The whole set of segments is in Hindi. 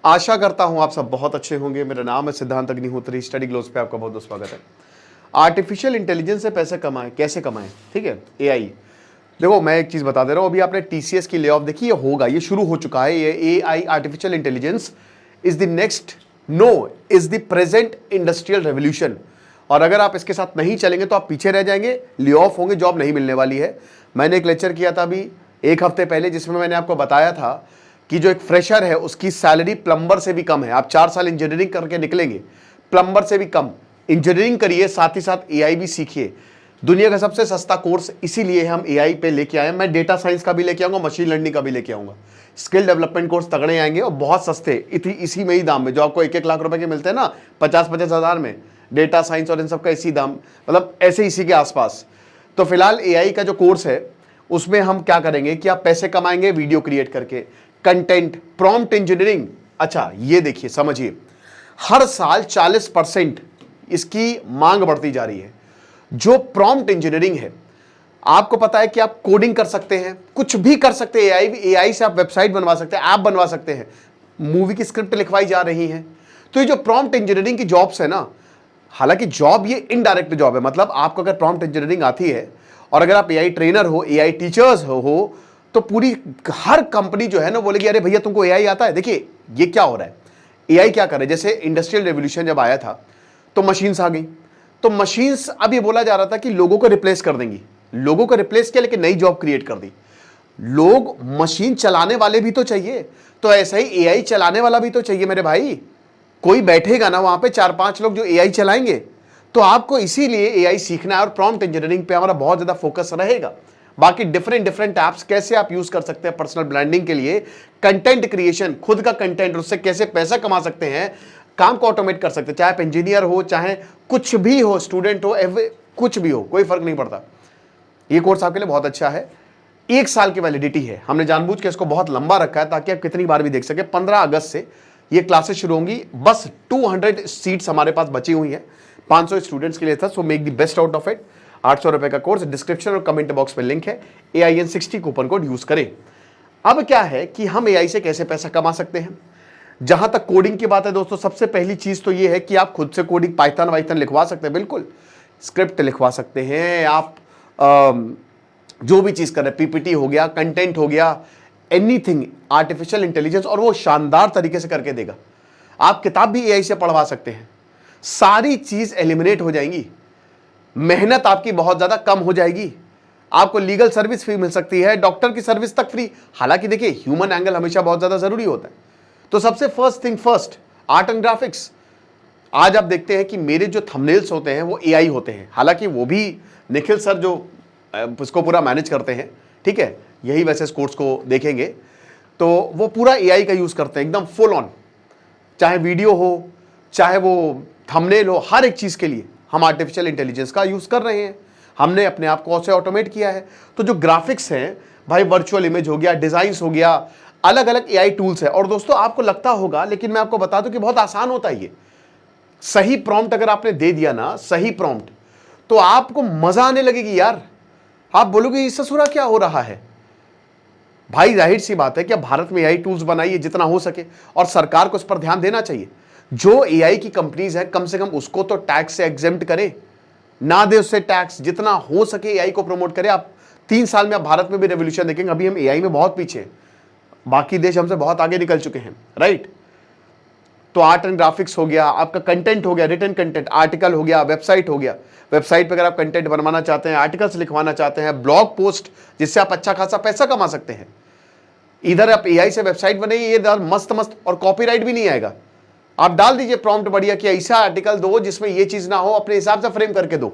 आशा करता हूं आप सब बहुत अच्छे होंगे। मेरा नाम है सिद्धांत अग्निहोत्री, स्टडी ग्लोस पे आपका बहुत बहुत स्वागत है। आर्टिफिशियल इंटेलिजेंस से पैसे कमाएं, कैसे कमाएं, ठीक है। एआई, देखो मैं एक चीज बता दे रहा हूं, अभी आपने टीसीएस की ले ऑफ देखी, ये होगा, ये शुरू हो चुका है। ये AI artificial intelligence is the next, no, is the present industrial revolution. और अगर आप इसके साथ नहीं चलेंगे तो आप पीछे रह जाएंगे, ले ऑफ होंगे, जॉब नहीं मिलने वाली है। मैंने एक लेक्चर किया था अभी एक हफ्ते पहले, जिसमें मैंने आपको बताया था कि जो एक फ्रेशर है उसकी सैलरी प्लम्बर से भी कम है। आप 4 साल इंजीनियरिंग करके निकलेंगे, प्लम्बर से भी कम इंजीनियरिंग करिए, साथ ही साथ एआई भी सीखिए। दुनिया का सबसे सस्ता कोर्स इसीलिए हम एआई पे लेके आए। मैं डेटा साइंस का भी लेके आऊंगा, मशीन लर्निंग का भी लेके आऊंगा। स्किल डेवलपमेंट कोर्स तगड़े आएंगे और बहुत सस्ते, इसी में ही दाम में, जो आपको 1-1 लाख रुपए के मिलते हैं ना 50-50 हजार में, डेटा साइंस और इन सब का इसी दाम, मतलब ऐसे इसी के आसपास। तो फिलहाल एआई का जो कोर्स है उसमें हम क्या करेंगे कि आप पैसे कमाएंगे वीडियो क्रिएट करके, कंटेंट, प्रॉम्प्ट इंजीनियरिंग। अच्छा ये देखिए, समझिए, हर साल 40% इसकी मांग बढ़ती जा रही है। जो प्रॉम्प्ट इंजीनियरिंग है, आपको पता है कि आप कोडिंग कर सकते हैं, कुछ भी कर सकते हैं। एआई से आप वेबसाइट बनवा सकते हैं, ऐप बनवा सकते हैं, मूवी की स्क्रिप्ट लिखवाई जा रही है। तो ये जो प्रॉम्प्ट इंजीनियरिंग की जॉब्स है ना, हालांकि जॉब ये इनडायरेक्ट जॉब है, मतलब आपको अगर प्रॉम्प्ट इंजीनियरिंग आती है और अगर आप एआई ट्रेनर हो, एआई टीचर्स हो, तो पूरी हर कंपनी जो है ना बोलेगी अरे भैया तुमको एआई आता है। देखिए ये क्या हो रहा है, एआई क्या करे, जैसे इंडस्ट्रियल रेवोल्यूशन जब आया था तो मशीन्स आ गई, तो मशीन्स, अब ये बोला जा रहा था कि लोगों को रिप्लेस कर देंगी, लोगों को रिप्लेस किया लेकिन नई जॉब क्रिएट कर दी। लोग, मशीन चलाने वाले भी तो चाहिए, तो ऐसा ही एआई चलाने वाला भी तो चाहिए मेरे भाई। कोई बैठेगा ना वहां पे 4-5 लोग जो एआई चलाएंगे, तो आपको इसीलिए एआई सीखना है और प्रॉम्प्ट इंजीनियरिंग पे हमारा बहुत ज्यादा फोकस रहेगा। बाकी डिफरेंट एप्स कैसे आप यूज कर सकते हैं पर्सनल ब्रांडिंग के लिए, कंटेंट क्रिएशन, खुद का कंटेंट, उससे कैसे पैसा कमा सकते हैं, काम को ऑटोमेट कर सकते हैं, चाहे आप इंजीनियर हो, चाहे कुछ भी हो, स्टूडेंट हो, कुछ भी हो, कोई फर्क नहीं पड़ता। ये कोर्स आपके लिए बहुत अच्छा है। 1 साल की वैलिडिटी है, हमने जानबूझ के इसको बहुत लंबा रखा है ताकि आप कितनी बार भी देख सके। 15 अगस्त से ये क्लासेस शुरू होंगी, बस 200 सीट्स हमारे पास बची हुई हैं, 500 स्टूडेंट्स के लिए था। So make the best out of it. 800 रुपए का कोर्स, डिस्क्रिप्शन और कमेंट बॉक्स में लिंक है, AIN60 कूपन कोड यूज करें। अब क्या है कि हम एआई से कैसे पैसा कमा सकते हैं। जहां तक कोडिंग की बात है दोस्तों, सबसे पहली चीज तो ये है कि आप खुद से कोडिंग, पाइथन वाइथन लिखवा सकते हैं, बिल्कुल स्क्रिप्ट लिखवा सकते हैं आप। जो भी चीज कर रहे हैं, पीपीटी हो गया, कंटेंट हो गया, एनीथिंग, आर्टिफिशियल इंटेलिजेंस, और वो शानदार तरीके से करके देगा। आप किताब भी एआई से पढ़वा सकते हैं, सारी चीज एलिमिनेट हो जाएंगी, मेहनत आपकी बहुत ज्यादा कम हो जाएगी, आपको लीगल सर्विस फ्री मिल सकती है, डॉक्टर की सर्विस तक फ्री। हालांकि देखिए ह्यूमन एंगल हमेशा बहुत ज्यादा जरूरी होता है। तो सबसे first thing first, art and graphics. आज आप देखते हैं कि मेरे जो थंबनेल्स होते हैं वो एआई होते हैं, हालांकि वो भी निखिल सर जो उसको पूरा मैनेज करते हैं, ठीक है, यही वैसे इस कोर्स को देखेंगे तो वो पूरा एआई का यूज करते हैं, एकदम फुल ऑन, चाहे वीडियो हो, चाहे वो थंबनेल हो, हर एक चीज के लिए हम आर्टिफिशियल इंटेलिजेंस का यूज कर रहे हैं। हमने अपने आप को उससे ऑटोमेट किया है। तो जो ग्राफिक्स हैं भाई, वर्चुअल इमेज हो गया, डिजाइन्स हो गया, अलग अलग एआई टूल्स है। और दोस्तों आपको लगता होगा, लेकिन मैं आपको बता दूं कि बहुत आसान होता है ये। सही प्रॉम्प्ट अगर आपने दे दिया ना, सही प्रॉम्प्ट, तो आपको मजा आने लगेगी यार। आप बोलोगे ये ससुरा क्या हो रहा है। भाई जाहिर सी बात है कि अब भारत में एआई टूल्स बनाइए जितना हो सके, और सरकार को इस पर ध्यान देना चाहिए। जो एआई की कंपनीज है, कम से कम उसको तो टैक्स से एग्जेम्प्ट करे, ना दे उससे टैक्स, जितना हो सके एआई को प्रमोट करे। आप 3 साल में आप भारत में भी रेवोल्यूशन देखेंगे। अभी हम एआई में बहुत पीछे हैं, बाकी देश हमसे बहुत आगे निकल चुके हैं, राइट। तो आर्ट एंड ग्राफिक्स हो गया, आपका कंटेंट हो गया, रिटन कंटेंट, आर्टिकल हो गया, वेबसाइट हो गया। वेबसाइट पर अगर आप कंटेंट बनवाना चाहते हैं, आर्टिकल्स लिखवाना चाहते हैं, ब्लॉग पोस्ट, जिससे आप अच्छा खासा पैसा कमा सकते हैं। इधर आप एआई से वेबसाइट बनाइए, ये मस्त मस्त, और कॉपीराइट भी नहीं आएगा। आप डाल दीजिए प्रॉम्प्ट बढ़िया कि ऐसा आर्टिकल दो जिसमें ये चीज ना हो, अपने हिसाब से फ्रेम करके दो,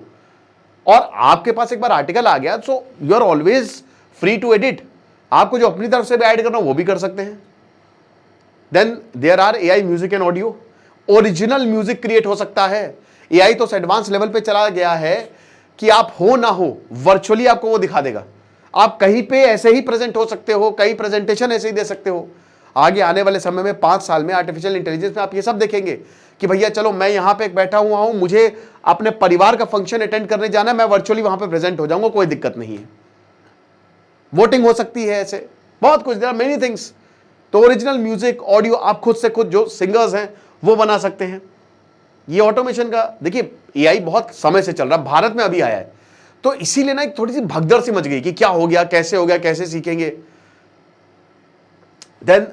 और आपके पास एक बार आर्टिकल आ गया, so you are always free to edit. आपको जो अपनी तरफ से भी ऐड करना हो वो भी कर सकते हैं। Then there are AI music and audio, original music create हो सकता है। एआई तो एडवांस लेवल पे चला गया है कि आप हो ना हो, वर्चुअली आपको वो दिखा देगा। आप कहीं पे ऐसे ही प्रेजेंट हो सकते हो, कई प्रेजेंटेशन ऐसे ही दे सकते हो। आगे आने वाले समय में 5 साल में आर्टिफिशियल इंटेलिजेंस में आप ये सब देखेंगे कि भैया चलो मैं यहां पे बैठा हुआ हूं, मुझे अपने परिवार का फंक्शन अटेंड करने जाना है, मैं वर्चुअली वहां पे प्रेजेंट हो जाऊंगा, कोई दिक्कत नहीं है। वोटिंग हो सकती है, ऐसे बहुत कुछ, देयर आर मेनी थिंग्स। तो ओरिजिनल म्यूजिक, ऑडियो आप खुद से खुद जो सिंगर्स हैं वो बना सकते हैं। ये ऑटोमेशन का देखिए एआई बहुत समय से चल रहा है, भारत में अभी आया है, तो इसीलिए ना एक थोड़ी सी भगदड़ सी मच गई कि क्या हो गया, कैसे सीखेंगे। Then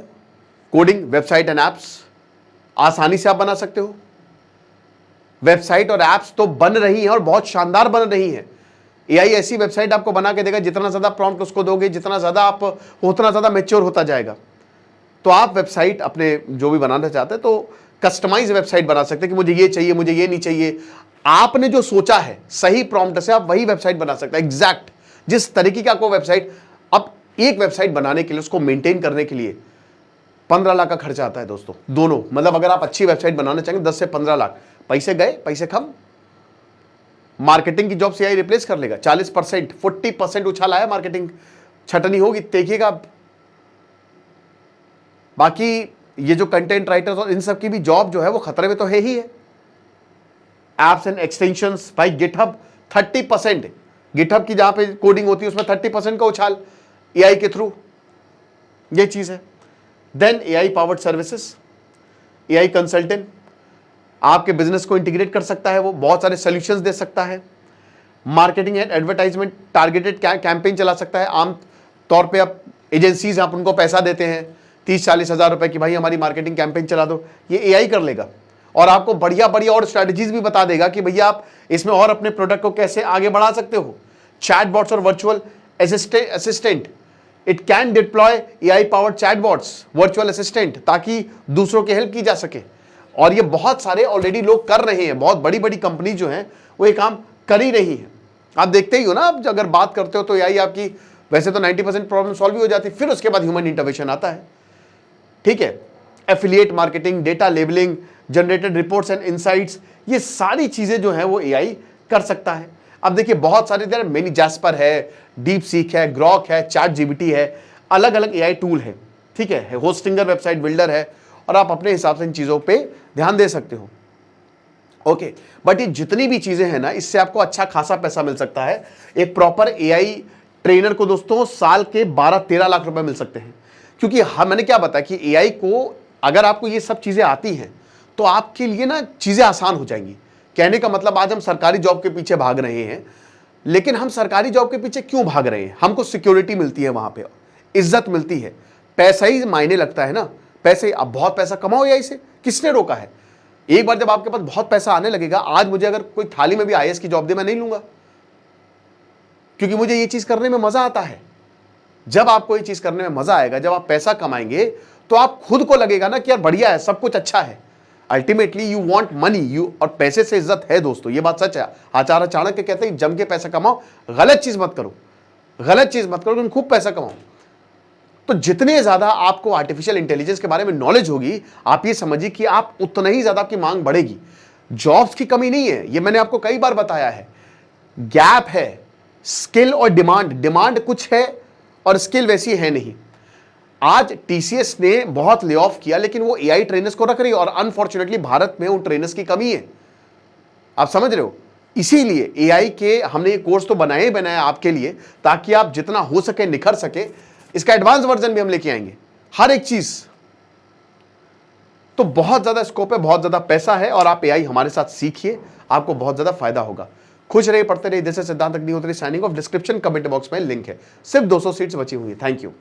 coding, website and apps आसानी से आप बना सकते हो। वेबसाइट और एप्स तो बन रही हैं और बहुत शानदार बन रही हैं। एआई ऐसी वेबसाइट आपको बना के देगा, जितना ज्यादा प्रॉम्प्ट उसको दोगे, जितना ज्यादा आप उतना ज्यादा मैच्योर होता जाएगा। तो आप वेबसाइट अपने जो भी बनाना चाहते हैं तो कस्टमाइज वेबसाइट बना सकते हैं कि मुझे ये चाहिए, मुझे ये नहीं चाहिए। आपने जो सोचा है सही प्रॉम्प्ट से आप वही वेबसाइट बना सकते हैं, एग्जैक्ट जिस तरीके की आपको वेबसाइट। अब एक वेबसाइट बनाने के लिए, उसको मेंटेन करने के लिए 15 लाख का खर्चा आता है दोस्तों, दोनों। मतलब अगर आप अच्छी वेबसाइट बनाना चाहेंगे 10 से 15 लाख, पैसे गए, पैसे कम। मार्केटिंग की जॉब से एआई रिप्लेस कर लेगा। 40%, 40% उछाला है, मार्केटिंग छटनी होगी, देखिएगा आप। बाकी ये जो कंटेंट राइटर्स और इन सब की भी जॉब जो है वो खतरे में तो है ही है। एप्स एंड एक्सटेंशंस, भाई गिटहब 30%, गिटहब की जहां पे कोडिंग होती है उसमें 30% का उछाल एआई के थ्रू, ये चीज है। Then AI powered services, AI consultant आपके बिजनेस को इंटीग्रेट कर सकता है, वो बहुत सारे सॉल्यूशंस दे सकता है। Marketing and advertisement, targeted campaign चला सकता है। आम तौर पे आप एजेंसीज, आप उनको पैसा देते हैं 30-40 हज़ार रुपए की, भाई हमारी मार्केटिंग कैंपेन चला दो, ये एआई कर लेगा और आपको बढ़िया बढ़िया और स्ट्रैटेजीज भी बता देगा कि भैया आप इसमें और अपने प्रोडक्ट को कैसे आगे बढ़ा सकते हो। चैटबॉट्स और virtual assistant, it can deploy AI powered chatbots, virtual assistant, ताकि दूसरों की हेल्प की जा सके। और ये बहुत सारे ऑलरेडी लोग कर रहे हैं, बहुत बड़ी बड़ी कंपनी जो हैं वो ये काम कर ही रही है। आप देखते ही हो ना, आप अगर बात करते हो तो एआई आपकी वैसे तो 90% प्रॉब्लम सॉल्व भी हो जाती है, फिर उसके बाद ह्यूमन इंटरवेंशन आता है। ठीक है, affiliate marketing, data labelling, generated reports and insights, ये सारी चीजें जो है वो एआई कर सकता है। अब देखिए बहुत सारे देर मिनी जैस्पर है, डीप सीक है, ग्रॉक है, चैट जीपीटी है, अलग अलग एआई टूल है। ठीक है, होस्टिंगर, वेबसाइट बिल्डर है, और आप अपने हिसाब से इन चीजों पे ध्यान दे सकते हो। ओके, बट ये जितनी भी चीजें हैं ना, इससे आपको अच्छा खासा पैसा मिल सकता है। एक प्रॉपर एआई ट्रेनर को दोस्तों साल के 12-13 लाख रुपए मिल सकते हैं। क्योंकि मैंने क्या बताया कि एआई को अगर आपको ये सब चीजें आती हैं तो आपके लिए ना चीजें आसान हो जाएंगी। कहने का मतलब आज हम सरकारी जॉब के पीछे भाग रहे हैं, लेकिन हम सरकारी जॉब के पीछे क्यों भाग रहे हैं? हमको सिक्योरिटी मिलती है, वहां पे इज्जत मिलती है, पैसा ही मायने लगता है ना। पैसे, अब बहुत पैसा कमाओ एआई से, किसने रोका है? एक बार जब आपके पास बहुत पैसा आने लगेगा, आज मुझे अगर कोई थाली में भी आईएएस की जॉब दे, मैं नहीं लूंगा, क्योंकि मुझे ये चीज करने में मजा आता है। जब आपको ये चीज करने में मजा आएगा, जब आप पैसा कमाएंगे, तो आप खुद को लगेगा ना कि यार बढ़िया है, सब कुछ अच्छा है। Ultimately you want money, you, और पैसे से इज्जत है दोस्तों, ये बात सच है। आचार्य चाणक्य कहते हैं जम के पैसा कमाओ, गलत चीज मत करो, गलत चीज मत करो, लेकिन खूब पैसा कमाओ। तो जितने ज्यादा आपको आर्टिफिशियल इंटेलिजेंस के बारे में नॉलेज होगी, आप ये समझिए कि आप उतना ही ज्यादा आपकी मांग बढ़ेगी। जॉब्स की कमी नहीं है, ये मैंने आपको कई बार बताया है। गैप है स्किल और डिमांड, डिमांड कुछ है और स्किल वैसी है नहीं। आज टीसीएस ने बहुत ले ऑफ किया, लेकिन वो एआई ट्रेनर्स को रख रही है, और अनफॉर्चुनेटली भारत में उन ट्रेनर्स की कमी है। आप समझ रहे हो? इसीलिए एआई के हमने ये कोर्स तो बनाए ही बनाया आपके लिए, ताकि आप जितना हो सके निखर सके। इसका एडवांस वर्जन भी हम लेके आएंगे, हर एक चीज। तो बहुत ज्यादा स्कोप है, बहुत ज्यादा पैसा है, और आप एआई हमारे साथ सीखिए, आपको बहुत ज्यादा फायदा होगा। खुश रहिए, पढ़ते रहिए। जैसे सिद्धांत Agnihotri signing off. Description comment box में लिंक है, सिर्फ 200 सीट्स बची हुई है। Thank you.